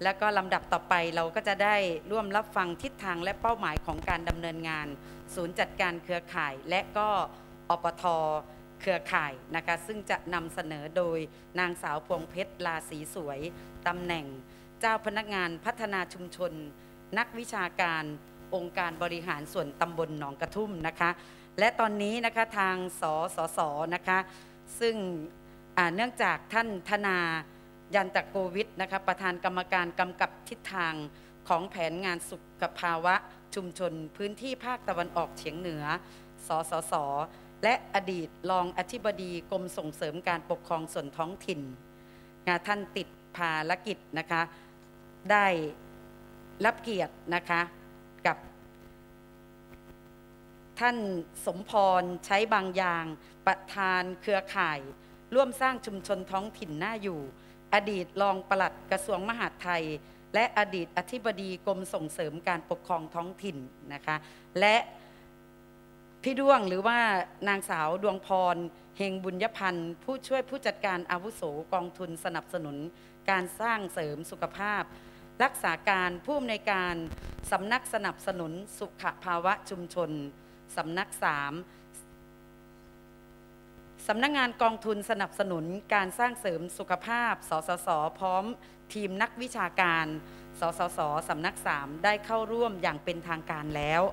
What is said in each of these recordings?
แล้วก็ลำดับต่อไปเราก็จะได้ร่วมรับฟังทิศทางและเป้าหมายของการดำเนินงานศูนย์จัดการเครือข่ายและก็อปท.เครือข่ายนะคะซึ่งจะนำเสนอโดยนางสาวพวงเพชรลาศรีสวยตำแหน่งเจ้าพนักงานพัฒนาชุมชนนักวิชาการองค์การบริหารส่วนตำบลหนองกระทุ่มนะคะและตอนนี้นะคะทางสสนะคะซึ่งเนื่องจากท่านธนายันตะโกวิทนะคะประธานกรรมการกำกับทิศทางของแผนงานสุขภาวะชุมชนพื้นที่ภาคตะวันออกเฉียงเหนือสสสและอดีตรองอธิบดีกรมส่งเสริมการปกครองส่วนท้องถิ่นท่านติดภารกิจนะคะได้รับเกียรตินะคะกับท่านสมพรใช้บางอย่างประธานเครือข่ายร่วมสร้างชุมชนท้องถิ่นน่าอยู่อดีตรองปลัดกระทรวงมหาดไทยและอดีตอธิบดีกรมส่งเสริมการปกครองท้องถิ่นนะคะและพี่ด้วงหรือว่านางสาวดวงพรเฮงบุญยพันธ์ผู้ช่วยผู้จัดการอาวุโสกองทุนสนับสนุนการสร้างเสริมสุขภาพรักษาการผู้อำนวยการสำนักสนับสนุนสุขภาวะชุมชนสำนัก3สำนักงานกองทุนสนับสนุนการสร้างเสริมสุขภาพสสสพร้อมทีมนักวิชาการสสสสำนัก3ได้เข้าร่วมอย่างเป็นทางการแล้ว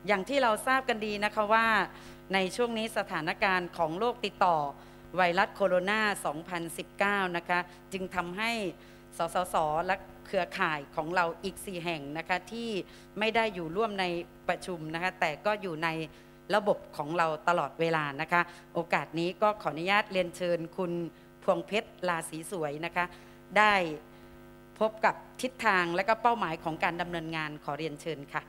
อย่างที่เราทราบกันดีนะคะว่าในช่วงนี้สถานการณ์ของโรคติดต่อไวรัสโคโรนา 2019 นะคะจึงทำให้สสสและเครือข่ายของเราอีก4แห่งนะคะที่ไม่ได้อยู่ร่วมในประชุมนะคะแต่ก็อยู่ในระบบของเราตลอดเวลานะคะโอกาสนี้ก็ขออนุญาตเรียนเชิญคุณพวงเพชรลาศรีสวยนะคะได้พบกับทิศทางและก็เป้าหมายของการดำเนินงานขอเรียนเชิญค่ะ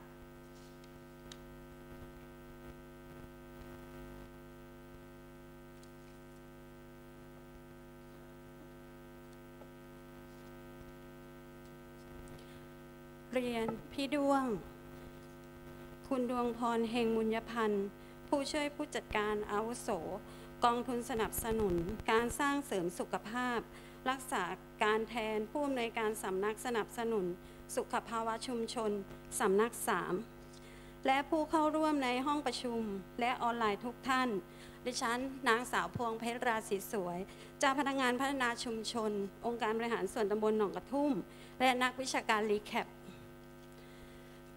เรียนพี่ด้วงคุณดวงพรเฮงบุญยพันธ์ผู้ช่วยผู้จัดการอาวุโสกองทุนสนับสนุนการสร้างเสริมสุขภาพรักษาการแทนผู้อำนวยการสำนักสนับสนุนสุขภาวะชุมชนสำนัก3และผู้เข้าร่วมในห้องประชุมและออนไลน์ทุกท่านดิฉันนางสาวพวงเพชรราศีสวยเจ้าพนักงานพัฒนาชุมชนองค์การบริหารส่วนตำบลหนองกระทุ่มและนักวิชาการรีแคป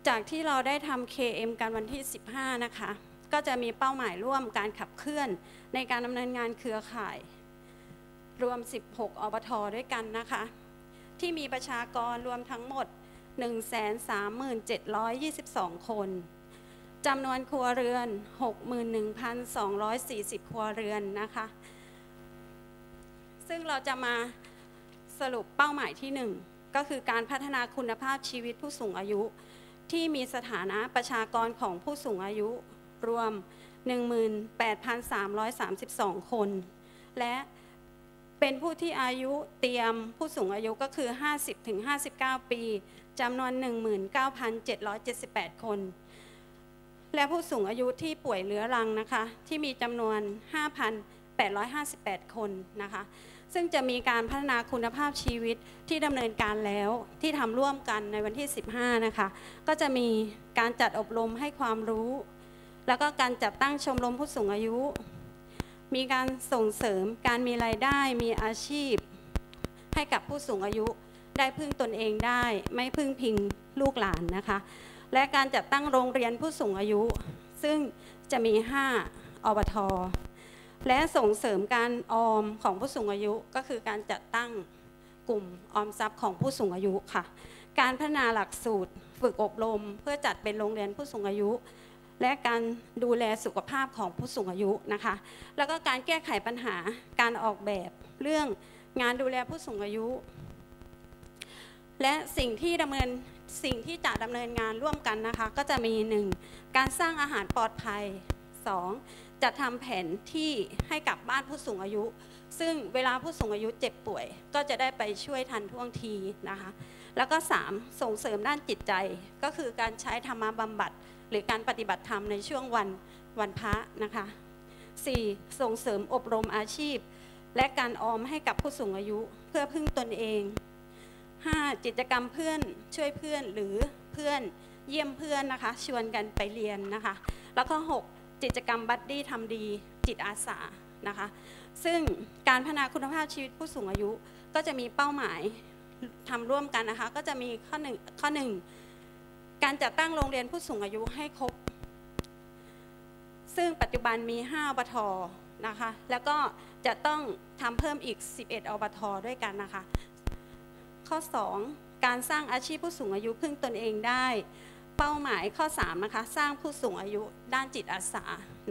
จากที่เราได้ทำ KM กันวันที่15นะคะก็จะมีเป้าหมายร่วมการขับเคลื่อนในการดำเนินงานเครือข่ายรวม16อบท.ด้วยกันนะคะที่มีประชากรรวมทั้งหมด 137,22 คนจำนวนครัวเรือน 61,240 ครัวเรือนนะคะซึ่งเราจะมาสรุปเป้าหมายที่1ก็คือการพัฒนาคุณภาพชีวิตผู้สูงอายุที่มีสถานะประชากรของผู้สูงอายุรวม 18,332 คนและเป็นผู้ที่อายุเตรียมผู้สูงอายุก็คือ 50-59 ปีจำนวน 19,778 คนและผู้สูงอายุที่ป่วยเรื้อรังนะคะที่มีจำนวน 5,858 คนนะคะซึ่งจะมีการพัฒนาคุณภาพชีวิตที่ดำเนินการแล้วที่ทำร่วมกันในวันที่15นะคะก็จะมีการจัดอบรมให้ความรู้แล้วก็การจัดตั้งชมรมผู้สูงอายุมีการส่งเสริมการมีรายได้มีอาชีพให้กับผู้สูงอายุได้พึ่งตนเองได้ไม่พึ่งพิงลูกหลานนะคะและการจัดตั้งโรงเรียนผู้สูงอายุซึ่งจะมี5อบท.และส่งเสริมการออมของผู้สูงอายุก็คือการจัดตั้งกลุ่มออมทรัพย์ของผู้สูงอายุค่ะการพัฒนาหลักสูตรฝึกอบรมเพื่อจัดเป็นโรงเรียนผู้สูงอายุและการดูแลสุขภาพของผู้สูงอายุนะคะแล้วก็การแก้ไขปัญหาการออกแบบเรื่องงานดูแลผู้สูงอายุและสิ่งที่จะดำเนินงานร่วมกันนะคะก็จะมี1การสร้างอาหารปลอดภัย2จัดทำแผนที่ให้กับบ้านผู้สูงอายุซึ่งเวลาผู้สูงอายุเจ็บป่วยก็จะได้ไปช่วยทันท่วงทีนะคะแล้วก็3ส่งเสริมด้านจิตใจก็คือการใช้ธรรมบำบัดหรือการปฏิบัติธรรมในช่วงวันพระนะคะ4ส่งเสริมอบรมอาชีพและการออมให้กับผู้สูงอายุเพื่อพึ่งตนเอง 5. กิจกรรมเพื่อนช่วยเพื่อนหรือเพื่อนเยี่ยมเพื่อนนะคะชวนกันไปเรียนนะคะแล้วก็ 6. กิจกรรมบัดดี้ทำดีจิตอาสานะคะซึ่งการพัฒนาคุณภาพชีวิตผู้สูงอายุก็จะมีเป้าหมายทำร่วมกันนะคะก็จะมีข้อหนึ่งการจัดตั้งโรงเรียนผู้สูงอายุให้ครบซึ่งปัจจุบันมี5 อบท.นะคะแล้วก็จะต้องทำเพิ่มอีก11 อบท.ด้วยกันนะคะข้อ 2. การสร้างอาชีพผู้สูงอายุพึ่งตนเองได้เป้าหมายข้อ 3. นะคะสร้างผู้สูงอายุด้านจิตอาสา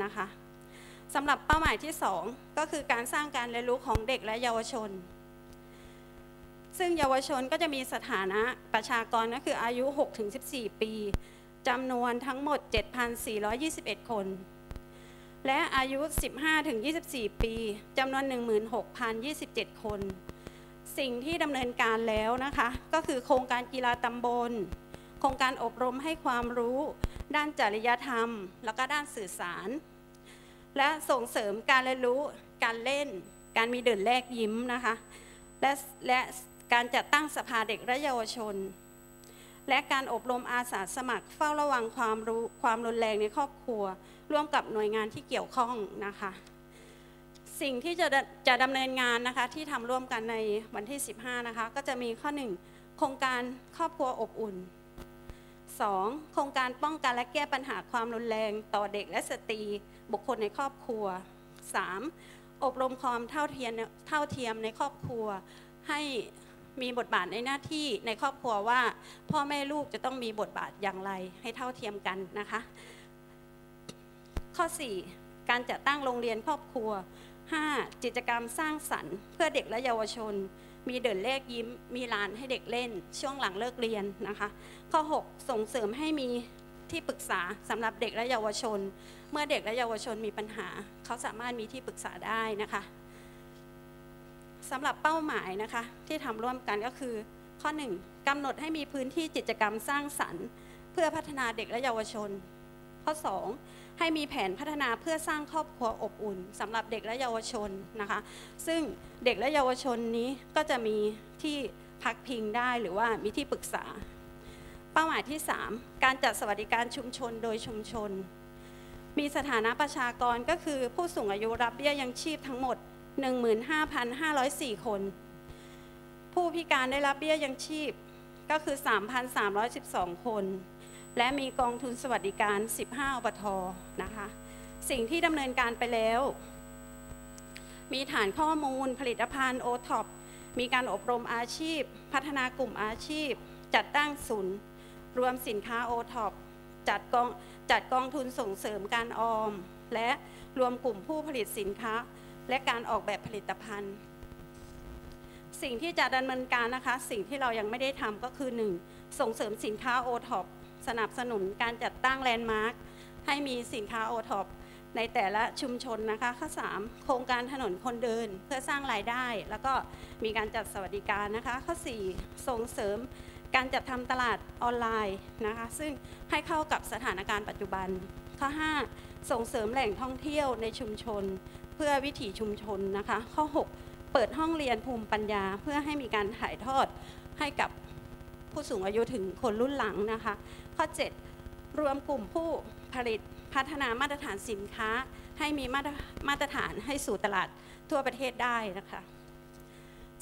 นะคะสำหรับเป้าหมายที่ 2 ก็คือการสร้างการเรียนรู้ของเด็กและเยาวชนซึ่งเยาวชนก็จะมีสถานะประชากรก็คืออายุ 6-14 ปีจำนวนทั้งหมด 7,421 คนและอายุ 15-24 ปีจำนวน 16,027 คนสิ่งที่ดำเนินการแล้วนะคะก็คือโครงการกีฬาตำบลโครงการอบรมให้ความรู้ด้านจริยธรรมแล้วก็ด้านสื่อสารและส่งเสริมการเรียนรู้การเล่นการมีเดินแลกยิ้มนะคะและการจัดตั้งสภาเด็กและเยาวชนและการอบรมอาสาสมัครเฝ้าระวังความรุนแรงในครอบครัวร่วมกับหน่วยงานที่เกี่ยวข้องนะคะสิ่งที่จะดำเนินงานนะคะที่ทำร่วมกันในวันที่15นะคะก็จะมีข้อ 1 โครงการครอบครัวอบอุ่น 2. โครงการป้องกันและแก้ปัญหาความรุนแรงต่อเด็กและสตรีบุคคลในครอบครัว 3. อบรมความเท่าเทียมในครอบครัวให้มีบทบาทในหน้าที่ในครอบครัวว่าพ่อแม่ลูกจะต้องมีบทบาทอย่างไรให้เท่าเทียมกันนะคะข้อ 4. การจัดตั้งโรงเรียนครอบครัว 5. กิจกรรมสร้างสรรค์เพื่อเด็กและเยาวชนมีเดินแลกยิ้มมีลานให้เด็กเล่นช่วงหลังเลิกเรียนนะคะข้อ 6. ส่งเสริมให้มีที่ปรึกษาสำหรับเด็กและเยาวชนเมื่อเด็กและเยาวชนมีปัญหาเขาสามารถมีที่ปรึกษาได้นะคะสำหรับเป้าหมายนะคะที่ทำร่วมกันก็คือข้อ 1 กำหนดให้มีพื้นที่กิจกรรมสร้างสรรค์เพื่อพัฒนาเด็กและเยาวชนข้อ 2 ให้มีแผนพัฒนาเพื่อสร้างครอบครัวอบอุ่นสำหรับเด็กและเยาวชนนะคะซึ่งเด็กและเยาวชนนี้ก็จะมีที่พักพิงได้หรือว่ามีที่ปรึกษาเป้าหมายที่ 3 การจัดสวัสดิการชุมชนโดยชุมชนมีสถานะประชากรก็คือผู้สูงอายุรับเบี้ยยังชีพทั้งหมด 15,504 คนผู้พิการได้รับเบี้ยยังชีพก็คือ 3,312 คนและมีกองทุนสวัสดิการ15 อบท.นะคะสิ่งที่ดำเนินการไปแล้วมีฐานข้อมูลผลิตภัณฑ์ OTOP มีการอบรมอาชีพพัฒนากลุ่มอาชีพจัดตั้งศูนย์รวมสินค้า OTOP จัดกองทุนส่งเสริมการออมและรวมกลุ่มผู้ผลิตสินค้าและการออกแบบผลิตภัณฑ์สิ่งที่จะดำเนินการนะคะสิ่งที่เรายังไม่ได้ทำก็คือ 1. ส่งเสริมสินค้า OTOP สนับสนุนการจัดตั้งแลนด์มาร์คให้มีสินค้า OTOP ในแต่ละชุมชนนะคะข้อ 3 โครงการถนนคนเดินเพื่อสร้างรายได้แล้วก็มีการจัดสวัสดิการนะคะข้อ 4 ส่งเสริมการจัดทำตลาดออนไลน์นะคะซึ่งให้เข้ากับสถานการณ์ปัจจุบันข้อ 5 ส่งเสริมแหล่งท่องเที่ยวในชุมชนเพื่อวิถีชุมชนนะคะข้อ 6 เปิดห้องเรียนภูมิปัญญาเพื่อให้มีการถ่ายทอดให้กับผู้สูงอายุถึงคนรุ่นหลังนะคะข้อ 7 รวมกลุ่มผู้ผลิตพัฒนามาตรฐานสินค้าให้มีมาตรฐานให้สู่ตลาดทั่วประเทศได้นะคะ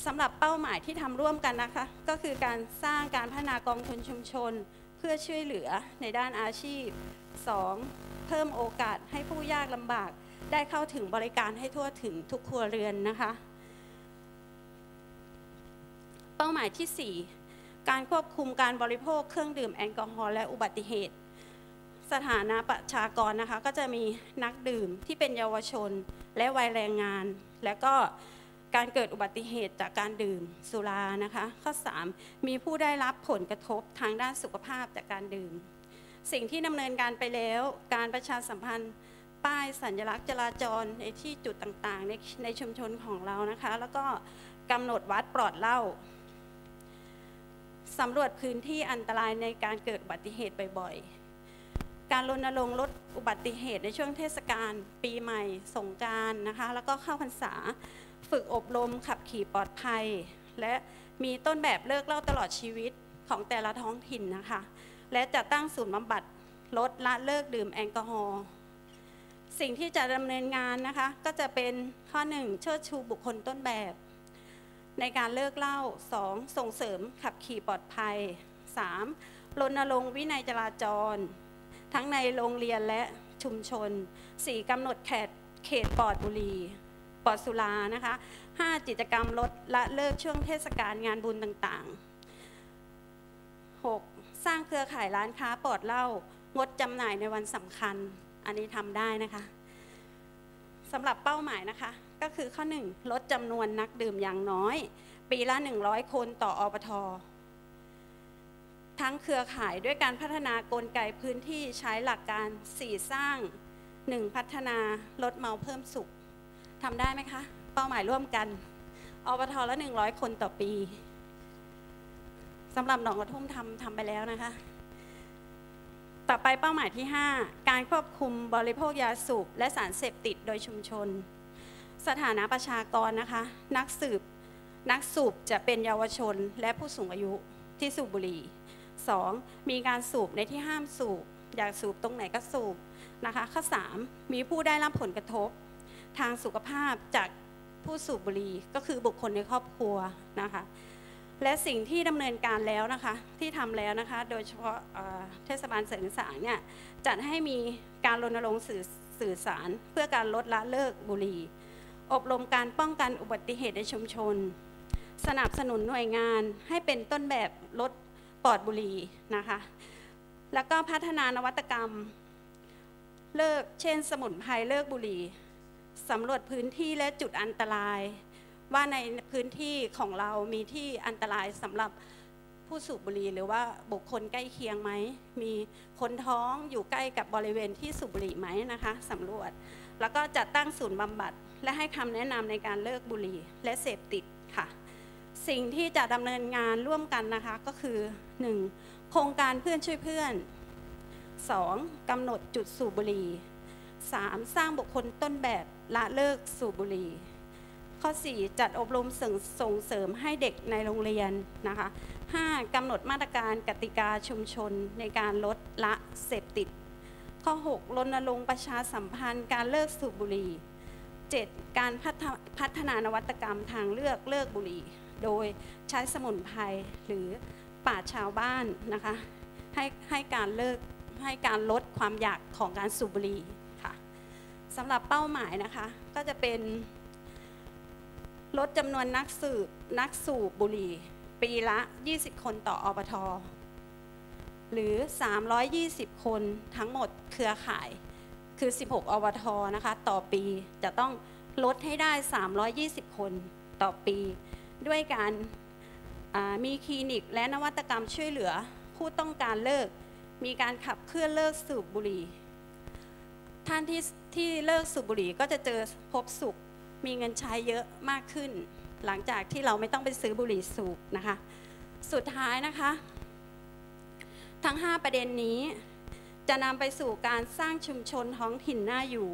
สำหรับเป้าหมายที่ทำร่วมกันนะคะก็คือการสร้างการพัฒนากองทุนชุมชนเพื่อช่วยเหลือในด้านอาชีพ 2. เพิ่มโอกาสให้ผู้ยากลำบากได้เข้าถึงบริการให้ทั่วถึงทุกครัวเรือนนะคะเป้าหมายที่ 4 การควบคุมการบริโภคเครื่องดื่มแอลกอฮอล์และอุบัติเหตุสถานะประชากรนะคะก็จะมีนักดื่มที่เป็นเยาวชนและวัยแรงงานและก็การเกิดอุบัติเหตุจากการดื่มสุรานะคะข้อ 3 มีผู้ได้รับผลกระทบทางด้านสุขภาพจากการดื่มสิ่งที่ดำเนินการไปแล้วการประชาสัมพันธ์ป้ายสัญลักษณ์จราจรในที่จุดต่างๆในชุมชนของเรานะคะแล้วก็กำหนดวัดปลอดเหล้าสำรวจพื้นที่อันตรายในการเกิดอุบัติเหตุบ่อยๆการรณรงค์ลดอุบัติเหตุในช่วงเทศกาลปีใหม่สงกรานต์นะคะแล้วก็เข้าพรรษาฝึกอบรมขับขี่ปลอดภัย และมีต้นแบบเลิกเหล้าตลอดชีวิตของแต่ละท้องถิ่นนะคะและจัดตั้งศูนย์บำบัดลดละเลิกดื่มแอลกอฮอล์สิ่งที่จะดำเนินงานนะคะก็จะเป็นข้อ 1 เชิดชูบุคคลต้นแบบในการเลิกเหล้า 2 ส่งเสริมขับขี่ปลอดภัย 3 รณรงค์วินัยจราจรทั้งในโรงเรียนและชุมชน 4 กำหนดเขตปลอดบุหรี่ปลอดสุรานะคะ 5 กิจกรรมลดละเลิกช่วงเทศกาลงานบุญต่างๆ 6 สร้างเครือข่ายร้านค้าปลอดเหล้างดจำหน่ายในวันสำคัญอันนี้ทำได้นะคะสำหรับเป้าหมายนะคะก็คือข้อ 1 ลดจำนวนนักดื่มอย่างน้อยปีละ100 คนต่ออปท.ทั้งเครือข่ายด้วยการพัฒนากลไกพื้นที่ใช้หลักการ 4 สร้าง 1 พัฒนาลดเมาเพิ่มสุขทำได้ไหมคะเป้าหมายร่วมกันอปท.ละ100 คนต่อปีสำหรับหนองกระทุ่มทำไปแล้วนะคะต่อไปเป้าหมายที่ 5 การควบคุมบริโภคยาสูบและสารเสพติดโดยชุมชนสถานะประชากรนะคะนักสูบจะเป็นเยาวชนและผู้สูงอายุที่สูบบุหรี่ 2. มีการสูบในที่ห้ามสูบอยากสูบตรงไหนก็สูบนะคะข้อ 3 มีผู้ได้รับผลกระทบทางสุขภาพจากผู้สูบบุหรี่ก็คือบุคคลในครอบครัวนะคะและสิ่งที่ดำเนินการแล้วนะคะที่ทำแล้วนะคะโดยเฉพาะเทศบาลเสริงสางเนี่ยจัดให้มีการรณรงค์สื่อสารเพื่อการลดละเลิกบุหรี่อบรมการป้องกันอุบัติเหตุในชุมชนสนับสนุนหน่วยงานให้เป็นต้นแบบลดปลอดบุหรี่นะคะแล้วก็พัฒนานวัตกรรมเลิกเช่นสมุนไพรเลิกบุหรี่สำรวจพื้นที่และจุดอันตรายว่าในพื้นที่ของเรามีที่อันตรายสำหรับผู้สูบบุหรี่หรือว่าบุคคลใกล้เคียงไหมมีคนท้องอยู่ใกล้กับบริเวณที่สูบบุหรี่ไหมนะคะสำรวจแล้วก็จัดตั้งศูนย์บำบัดและให้คำแนะนำในการเลิกบุหรี่และเสพติดค่ะสิ่งที่จะดำเนินงานร่วมกันนะคะก็คือ 1. โครงการเพื่อนช่วยเพื่อน 2. กำหนดจุดสูบบุหรี่ 3. สร้างบุคคลต้นแบบละเลิกสูบบุหรี่ข้อ 4 จัดอบรมส่งเสริมให้เด็กในโรงเรียนนะคะ 5. กำหนดมาตรการกติกาชุมชนในการลดละเสพติดข้อ 6 รณรงค์ประชาสัมพันธ์การเลิกสูบบุหรี่ 7. การพัฒนานวัตกรรมทางเลือกเลิกบุหรี่โดยใช้สมุนไพรหรือป่าชาวบ้านนะคะให้การลดความอยากของการสูบบุหรี่ค่ะสำหรับเป้าหมายนะคะก็จะเป็นลดจำนวนนักสูบบุหรี่ปีละ20 คนต่ออปท.หรือ320 คนทั้งหมดเครือข่ายคือ16อปท.นะคะต่อปีจะต้องลดให้ได้320 คนต่อปีด้วยการมีคลินิกและนวัตกรรมช่วยเหลือผู้ต้องการเลิกมีการขับเคลื่อนเลิกสูบบุหรี่ท่านที่เลิกสูบบุหรี่ก็จะเจอพบสุขมีเงินใช้เยอะมากขึ้นหลังจากที่เราไม่ต้องไปซื้อบุหรี่สูบนะคะสุดท้ายนะคะทั้ง5ประเด็นนี้จะนำไปสู่การสร้างชุมชนท้องถิ่นน่าอยู่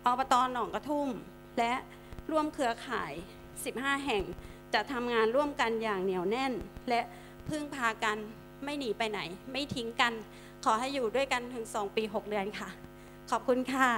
อบต.หนองกระทุ่มและร่วมเครือข่าย15แห่งจะทำงานร่วมกันอย่างเหนียวแน่นและพึ่งพากันไม่หนีไปไหนไม่ทิ้งกันขอให้อยู่ด้วยกันถึง2 ปี 6 เดือนค่ะขอบคุณค่ะ